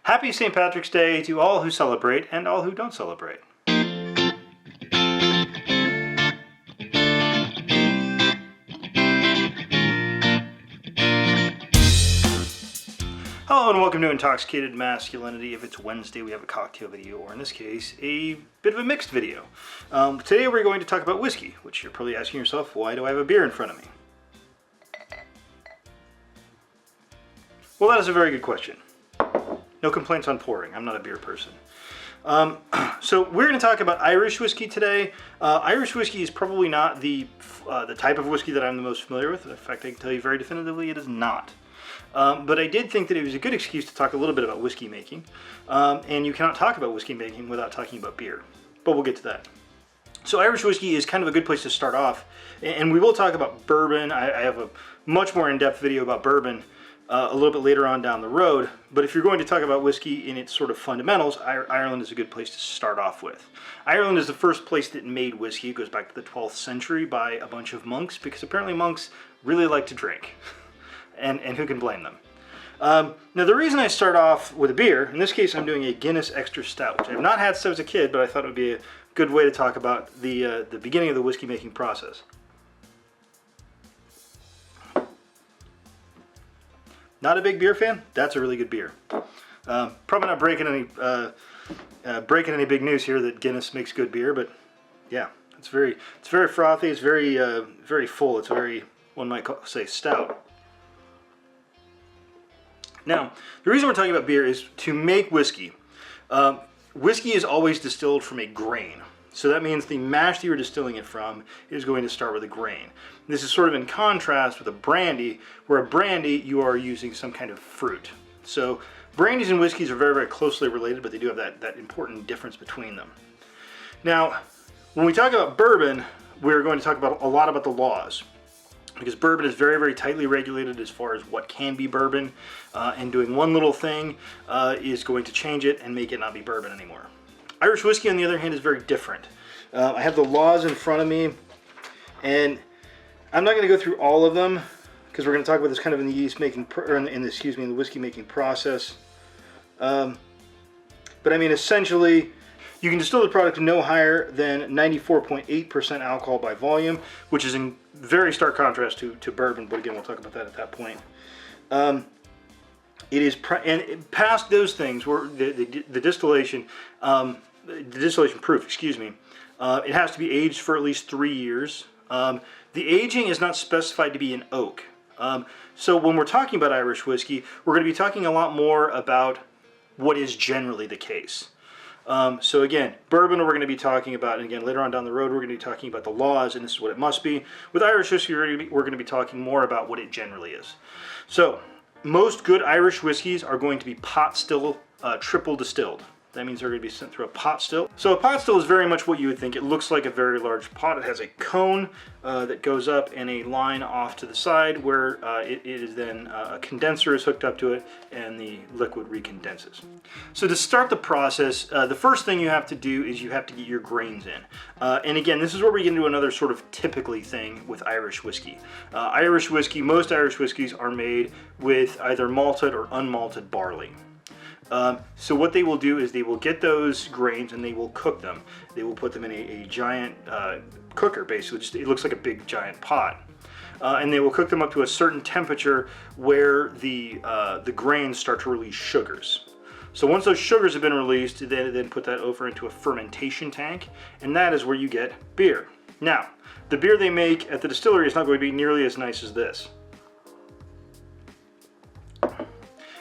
Happy St. Patrick's Day to all who celebrate and all who don't celebrate. Hello and welcome to Intoxicated Masculinity. If it's Wednesday, we have a cocktail video, or in this case, a bit of a mixed video. Today we're going to talk about whiskey, which you're probably asking yourself, why do I have a beer in front of me? Well, that is a very good question. No complaints on pouring. I'm not a beer person. So we're going to talk about Irish whiskey today. Irish whiskey is probably not the type of whiskey that I'm the most familiar with. In fact, I can tell you very definitively it is not. But I did think that it was a good excuse to talk a little bit about whiskey making. And you cannot talk about whiskey making without talking about beer. But we'll get to that. So Irish whiskey is kind of a good place to start off. And we will talk about bourbon. I have a much more in-depth video about bourbon a little bit later on down the road. But if you're going to talk about whiskey in its sort of fundamentals, Ireland is a good place to start off with. Ireland is the first place that made whiskey. It goes back to the 12th century by a bunch of monks, because apparently monks really like to drink. And who can blame them? Now the reason I start off with a beer, in this case I'm doing a Guinness Extra Stout, which I have not had since I was a kid, but I thought it would be a good way to talk about the beginning of the whiskey making process. Not a big beer fan? That's a really good beer. Probably not breaking any big news here that Guinness makes good beer, but yeah, it's very frothy. It's very full. It's very, one might say, stout. Now, the reason we're talking about beer is to make whiskey. Whiskey is always distilled from a grain. So that means the mash that you're distilling it from is going to start with a grain. This is sort of in contrast with a brandy, where a brandy you are using some kind of fruit. So brandies and whiskeys are very closely related, but they do have that important difference between them. Now, when we talk about bourbon, we're going to talk about a lot about the laws, because bourbon is very tightly regulated as far as what can be bourbon, and doing one little thing is going to change it and make it not be bourbon anymore. Irish whiskey, on the other hand, is very different. I have the laws in front of me, and I'm not going to go through all of them, because we're going to talk about this kind of in the yeast making, or in the whiskey making process. But I mean, essentially, you can distill the product to no higher than 94.8% alcohol by volume, which is in very stark contrast to bourbon. But again, we'll talk about that at that point. It is and past those things, where the distillation proof, excuse me, it has to be aged for at least 3 years. The aging is not specified to be in oak. So when we're talking about Irish whiskey, we're going to be talking a lot more about what is generally the case. So again, bourbon we're going to be talking about, and again later on down the road we're going to be talking about the laws, and this is what it must be. With Irish whiskey we're going to be talking more about what it generally is. So most good Irish whiskeys are going to be pot still, triple distilled. That means they're going to be sent through a pot still. So a pot still is very much what you would think. It looks like a very large pot. It has a cone that goes up and a line off to the side where it is then a condenser is hooked up to it and the liquid recondenses. So to start the process, the first thing you have to do is you have to get your grains in. And again, this is where we get into another sort of typically thing with Irish whiskey. Most Irish whiskeys are made with either malted or unmalted barley. So what they will do is they will get those grains and they will cook them. They will put them in a giant cooker, basically. It looks like a big giant pot. And they will cook them up to a certain temperature where the grains start to release sugars. So once those sugars have been released, they then put that over into a fermentation tank, and that is where you get beer. Now, the beer they make at the distillery is not going to be nearly as nice as this.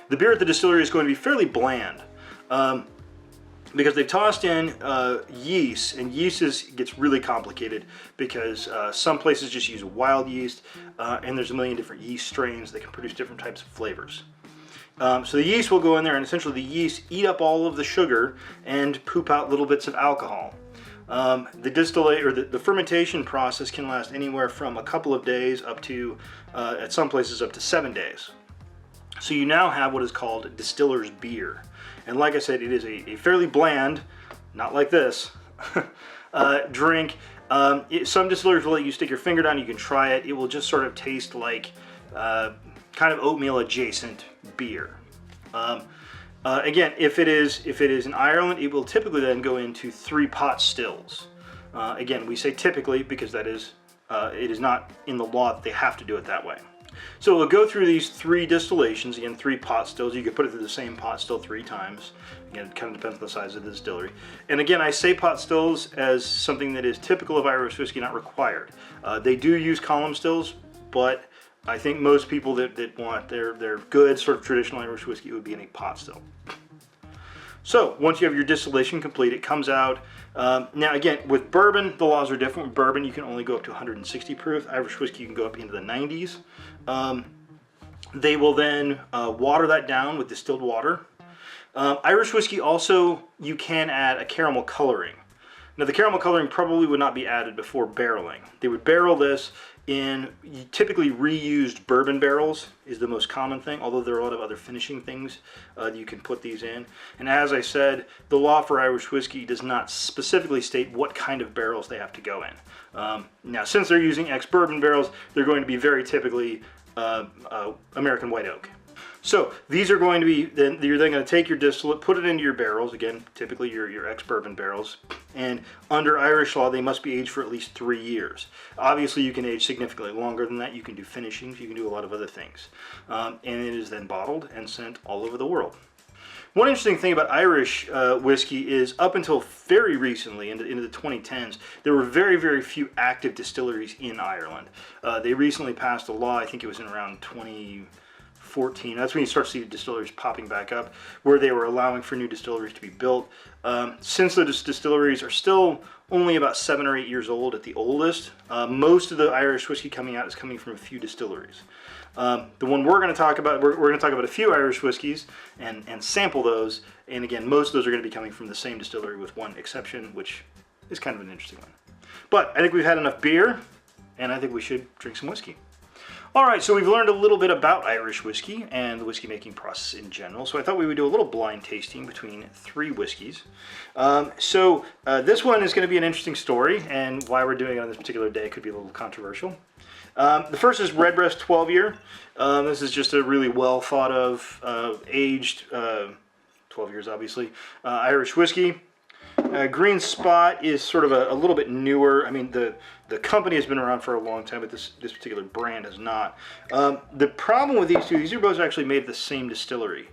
The beer at the distillery is going to be fairly bland, because they've tossed in yeast, and yeast gets really complicated because some places just use wild yeast, and there's a million different yeast strains that can produce different types of flavors. So the yeast will go in there, and essentially the yeast eat up all of the sugar and poop out little bits of alcohol. The fermentation process can last anywhere from a couple of days up to, at some places, up to 7 days. So you now have what is called distiller's beer. And like I said, it is a fairly bland, not like this, drink. Some distillers will let you stick your finger down, you can try it. It will just sort of taste like kind of oatmeal adjacent beer. Again, if it is in Ireland, it will typically then go into 3 pot stills. Again, we say typically because that is it is not in the law that they have to do it that way. So we'll go through these 3 distillations, again 3 pot stills. You could put it through the same pot still 3 times. Again, it kind of depends on the size of the distillery. And again, I say pot stills as something that is typical of Irish whiskey, not required. They do use column stills, but I think most people that want their good sort of traditional Irish whiskey would be in a pot still. So once you have your distillation complete, it comes out. Now again, with bourbon, the laws are different. With bourbon, you can only go up to 160 proof. Irish whiskey, you can go up into the 90s. They will then water that down with distilled water. Irish whiskey also, you can add a caramel coloring. Now the caramel coloring probably would not be added before barreling. They would barrel this in typically reused bourbon barrels is the most common thing, although there are a lot of other finishing things that you can put these in. And as I said, the law for Irish whiskey does not specifically state what kind of barrels they have to go in. Now, since they're using ex-bourbon barrels, they're going to be very typically American white oak. So these are going to be, you're then going to take your distillate, put it into your barrels, again, typically your ex-bourbon barrels, and under Irish law, they must be aged for at least 3 years. Obviously, you can age significantly longer than that. You can do finishings, you can do a lot of other things. And it is then bottled and sent all over the world. One interesting thing about Irish whiskey is up until very recently, into the 2010s, there were very, very few active distilleries in Ireland. They recently passed a law, I think it was in around 2014. That's when you start to see distilleries popping back up, where they were allowing for new distilleries to be built. Since those distilleries are still only about 7 or 8 years old at the oldest, most of the Irish whiskey coming out is coming from a few distilleries. The one we're going to talk about, we're going to talk about a few Irish whiskeys and sample those. And again, most of those are going to be coming from the same distillery with one exception, which is kind of an interesting one. But I think we've had enough beer, and I think we should drink some whiskey. All right, so we've learned a little bit about Irish whiskey and the whiskey making process in general. So I thought we would do a little blind tasting between 3 whiskeys. This one is going to be an interesting story, and why we're doing it on this particular day could be a little controversial. The first is Redbreast 12 year. This is just a really well thought of, aged, 12 years obviously, Irish whiskey. Green Spot is sort of a little bit newer. I mean, the company has been around for a long time, but this particular brand has not. The problem with these are both actually made at the same distillery.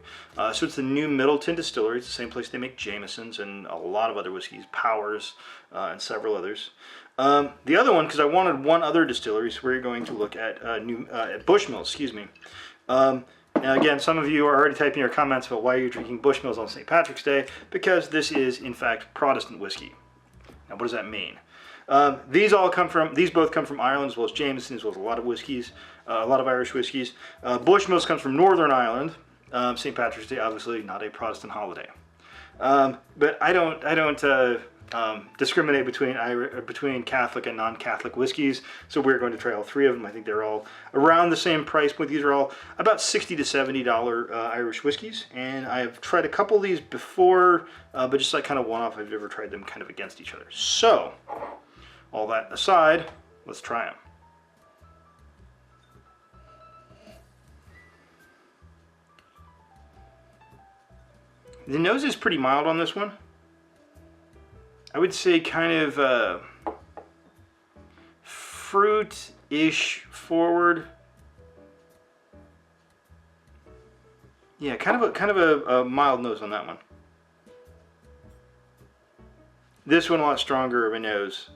So it's the New Middleton Distillery. It's the same place they make Jamesons and a lot of other whiskeys, Powers, and several others. The other one, because I wanted one other distillery, so we're going to look at Bushmills, excuse me. Now again, some of you are already typing your comments about why you're drinking Bushmills on St. Patrick's Day, because this is in fact Protestant whiskey. Now what does that mean? These both come from Ireland, as well as Jameson, as well as a lot of whiskeys, a lot of Irish whiskeys. Bushmills comes from Northern Ireland. St. Patrick's Day, obviously not a Protestant holiday. But I don't discriminate between Catholic and non-Catholic whiskeys, so we're going to try all 3 of them. I think they're all around the same price point. These are all about $60 to $70 Irish whiskeys, and I have tried a couple of these before, but just like kind of one-off, I've never tried them kind of against each other. So, all that aside, let's try them. The nose is pretty mild on this one. I would say kind of fruit-ish forward. Yeah, kind of a mild nose on that one. This one a lot stronger of a nose.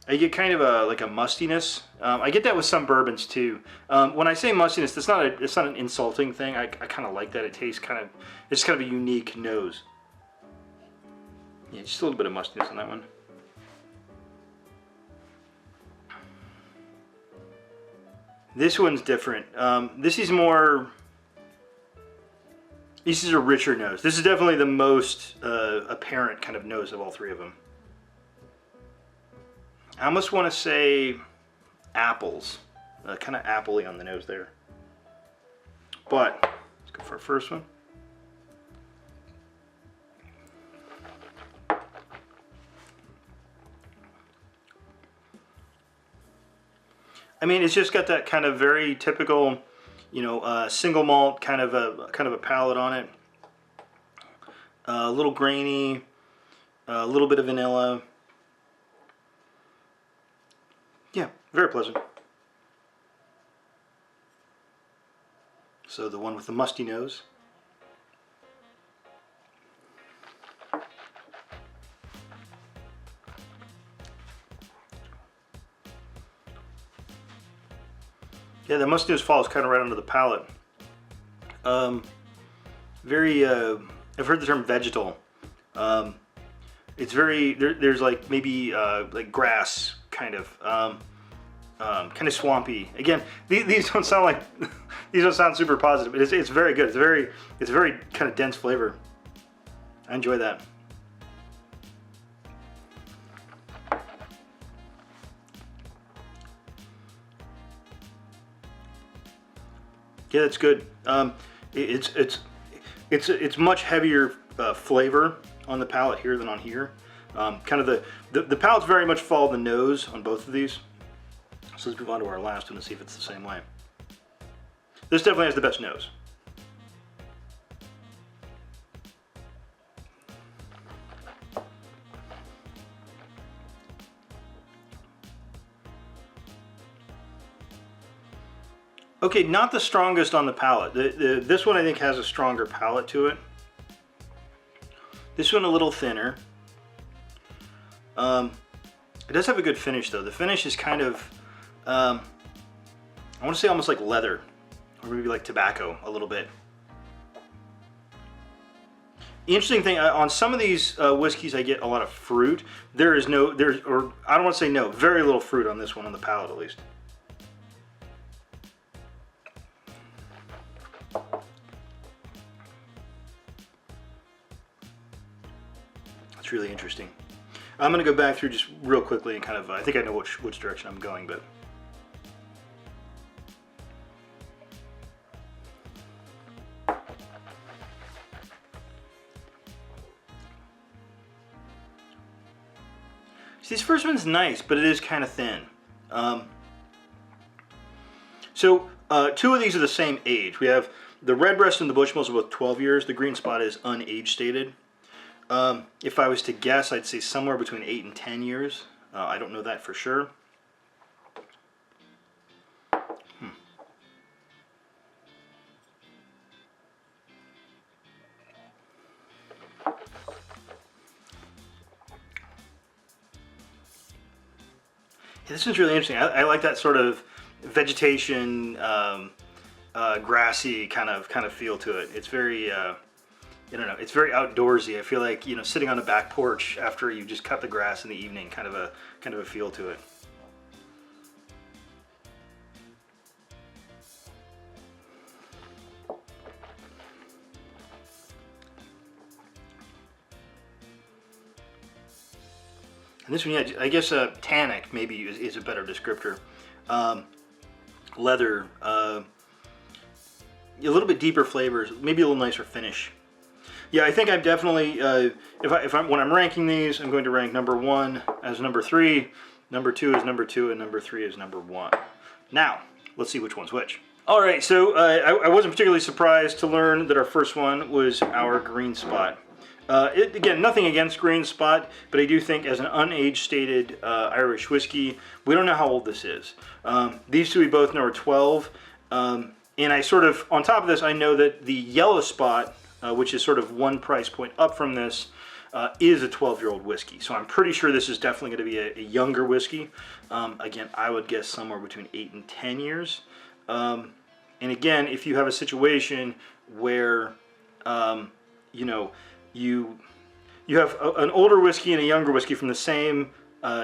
I get kind of like a mustiness. I get that with some bourbons too. When I say mustiness, it's not an insulting thing. I kind of like that. It tastes it's kind of a unique nose. Yeah, just a little bit of mustiness on that one. This one's different. This is a richer nose. This is definitely the most apparent kind of nose of all 3 of them. I almost want to say apples. Kind of apple-y on the nose there. But let's go for our first one. I mean, it's just got that kind of very typical, single malt kind of a palate on it. A little grainy, a little bit of vanilla. Yeah, very pleasant. So the one with the musty nose. Yeah, the musty nose falls kind of right under the palate. Very, I've heard the term vegetal. It's very, there's like maybe like grass kind of swampy. Again, these don't sound like, these don't sound super positive, but it's very good. It's a very kind of dense flavor. I enjoy that. Yeah, that's good. It's much heavier flavor on the palate here than on here. Kind of the palates very much follow the nose on both of these. So let's move on to our last one and see if it's the same way. This definitely has the best nose. Okay, not the strongest on the palate. This one I think has a stronger palate to it. This one a little thinner. It does have a good finish though. The finish is kind of, I want to say almost like leather, or maybe like tobacco a little bit. The interesting thing, on some of these whiskeys I get a lot of fruit. I don't want to say no, very little fruit on this one on the palate at least. It's really interesting. I'm going to go back through just real quickly and kind of, I think I know which direction I'm going, but. See, this first one's nice, but it is kind of thin. Two of these are the same age. We have the Redbreast and the Bushmills are both 12 years. The Green Spot is unage stated. If I was to guess, I'd say somewhere between 8 and 10 years. I don't know that for sure. Yeah, this one's really interesting. I like that sort of vegetation, grassy kind of feel to it. It's very, I don't know, it's very outdoorsy. I feel like, sitting on a back porch after you just cut the grass in the evening, kind of a feel to it. And this one, yeah, I guess tannic maybe is a better descriptor. Leather, a little bit deeper flavors, maybe a little nicer finish. Yeah, I think I'm definitely, when I'm ranking these, I'm going to rank number 1 as number 3, number 2 is number 2, and number 3 is number 1. Now, let's see which one's which. All right, so I wasn't particularly surprised to learn that our first one was our Green Spot. Again, nothing against Green Spot, but I do think as an unage stated Irish whiskey, we don't know how old this is. These two we both know are 12, and I sort of, on top of this, I know that the Yellow Spot, which is sort of one price point up from this, is a 12-year-old whiskey. So I'm pretty sure this is definitely going to be a younger whiskey. Again, I would guess somewhere between 8 and 10 years. And again, if you have a situation where, you have an older whiskey and a younger whiskey from the same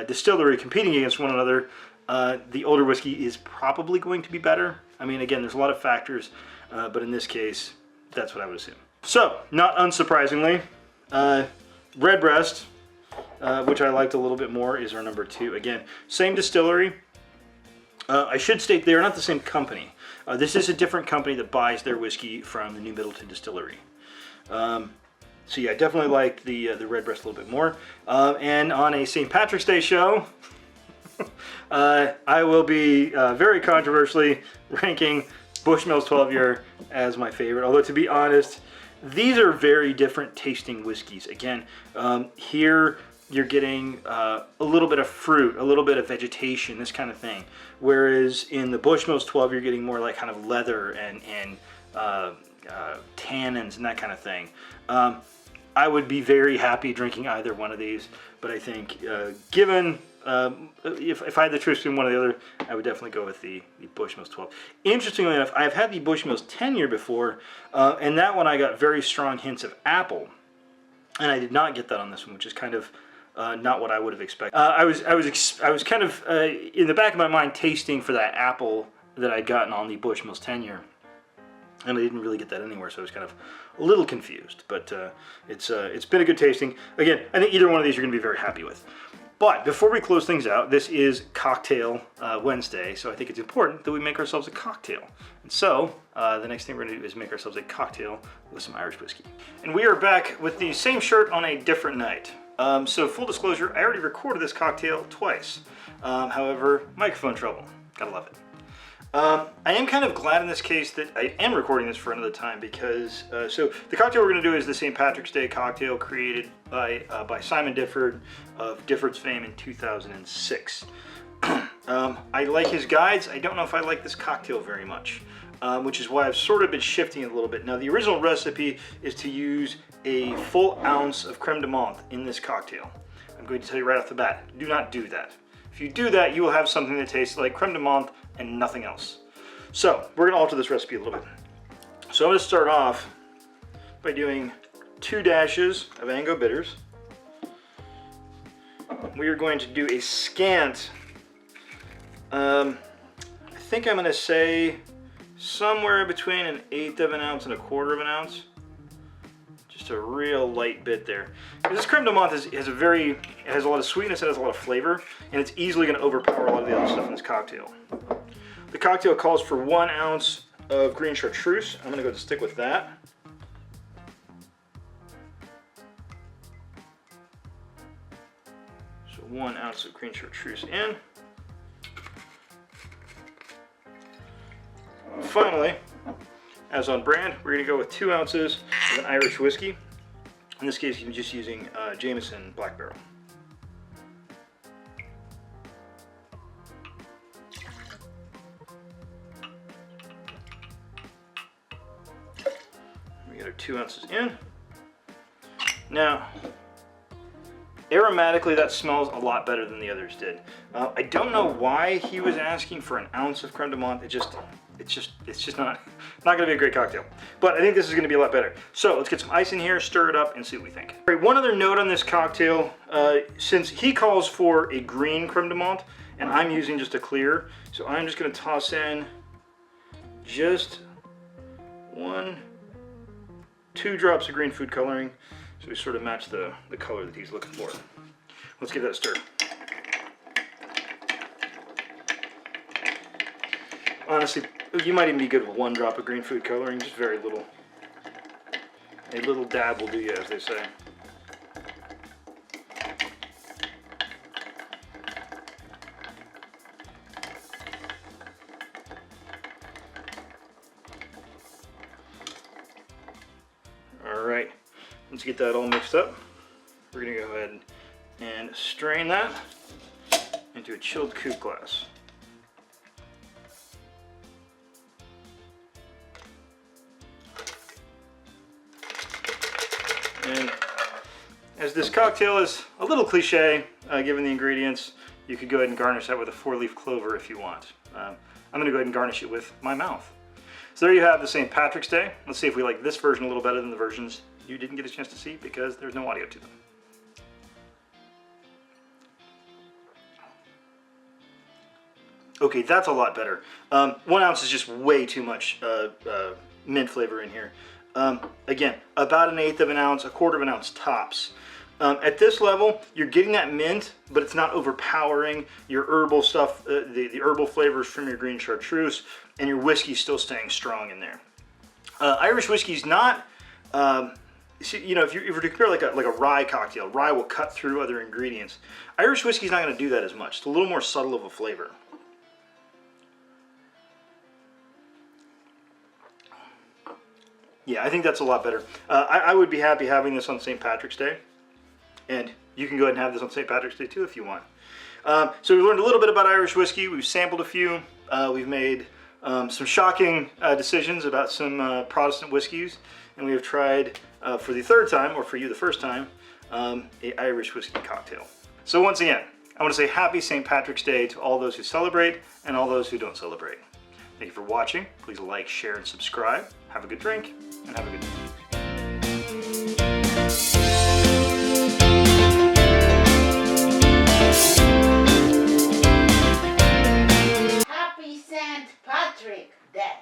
distillery competing against one another, the older whiskey is probably going to be better. I mean, again, there's a lot of factors, but in this case, that's what I would assume. So, not unsurprisingly, Redbreast, which I liked a little bit more, is our number 2. Again, same distillery. I should state they are not the same company. This is a different company that buys their whiskey from the New Middleton Distillery. So yeah, I definitely liked the Redbreast a little bit more. And on a St. Patrick's Day show, I will be very controversially ranking Bushmills 12 Year as my favorite. Although to be honest, these are very different tasting whiskeys. Again, here you're getting a little bit of fruit, a little bit of vegetation, this kind of thing. Whereas in the Bushmills 12, you're getting more like kind of leather and tannins and that kind of thing. I would be very happy drinking either one of these, but I think given if I had the choice between one or the other, I would definitely go with the Bushmills 12. Interestingly enough, I've had the Bushmills 10 year before, and that one I got very strong hints of apple, and I did not get that on this one, which is kind of not what I would have expected. I was kind of in the back of my mind tasting for that apple that I'd gotten on the Bushmills 10 year. And I didn't really get that anywhere, so I was kind of a little confused. But it's been a good tasting. Again, I think either one of these you're going to be very happy with. But before we close things out, this is Cocktail Wednesday, so I think it's important that we make ourselves a cocktail. And so the next thing we're going to do is make ourselves a cocktail with some Irish whiskey. And we are back with the same shirt on a different night. So full disclosure, I already recorded this cocktail twice. However, microphone trouble. Gotta love it. I am kind of glad in this case that I am recording this for another time because, so the cocktail we're going to do is the St. Patrick's Day cocktail created by Simon Difford of Difford's fame in 2006. I like his guides. I don't know if I like this cocktail very much, which is why I've sort of been shifting it a little bit. Now, the original recipe is to use a full ounce of creme de menthe in this cocktail. I'm going to tell you right off the bat, do not do that. If you do that, you will have something that tastes like creme de menthe and nothing else. So we're going to alter this recipe a little bit. So I'm going to start off by doing 2 dashes of Ango bitters. We are going to do a scant, I think I'm going to say somewhere between 1/8 of an ounce and 1/4 of an ounce. Just a real light bit there. Because this creme de menthe has a lot of sweetness, it has a lot of flavor, and it's easily going to overpower a lot of the other stuff in this cocktail. The cocktail calls for 1 ounce of green chartreuse. I'm going to go ahead and stick with that. So 1 ounce of green chartreuse in. Finally, as on brand, we're going to go with 2 ounces of an Irish whiskey. In this case, I'm just using Jameson Black Barrel. We got our 2 ounces in. Now, aromatically, that smells a lot better than the others did. I don't know why he was asking for 1 ounce of creme de menthe. It's just not going to be a great cocktail. But I think this is going to be a lot better. So let's get some ice in here, stir it up, and see what we think. All right, one other note on this cocktail, since he calls for a green creme de menthe, and I'm using just a clear, so I'm just going to toss in just 2 drops of green food coloring, so we sort of match the color that he's looking for. Let's give that a stir. Honestly, you might even be good with 1 drop of green food coloring, just very little. A little dab will do you, as they say. All right, let's get that all mixed up. We're gonna go ahead and strain that into a chilled coupe glass. And as this cocktail is a little cliche, given the ingredients, you could go ahead and garnish that with a 4-leaf clover if you want. I'm going to go ahead and garnish it with my mouth. So there you have the St. Patrick's Day. Let's see if we like this version a little better than the versions you didn't get a chance to see because there's no audio to them. Okay, that's a lot better. 1 ounce is just way too much mint flavor in here. Again, about 1/8 of an ounce, 1/4 of an ounce tops. At this level, you're getting that mint, but it's not overpowering your herbal stuff, the herbal flavors from your green chartreuse, and your whiskey's still staying strong in there. Irish whiskey's not, you know, if you were to compare like a rye cocktail, rye will cut through other ingredients. Irish whiskey's not going to do that as much. It's a little more subtle of a flavor. Yeah, I think that's a lot better. I would be happy having this on St. Patrick's Day, and you can go ahead and have this on St. Patrick's Day too if you want. So we learned a little bit about Irish whiskey. We've sampled a few. We've made some shocking decisions about some Protestant whiskeys, and we have tried for the third time, or for you the first time, a Irish whiskey cocktail. So once again, I want to say happy St. Patrick's Day to all those who celebrate and all those who don't celebrate. Thank you for watching. Please like, share, and subscribe. Have a good drink, and have a good day. Happy St. Patrick Day.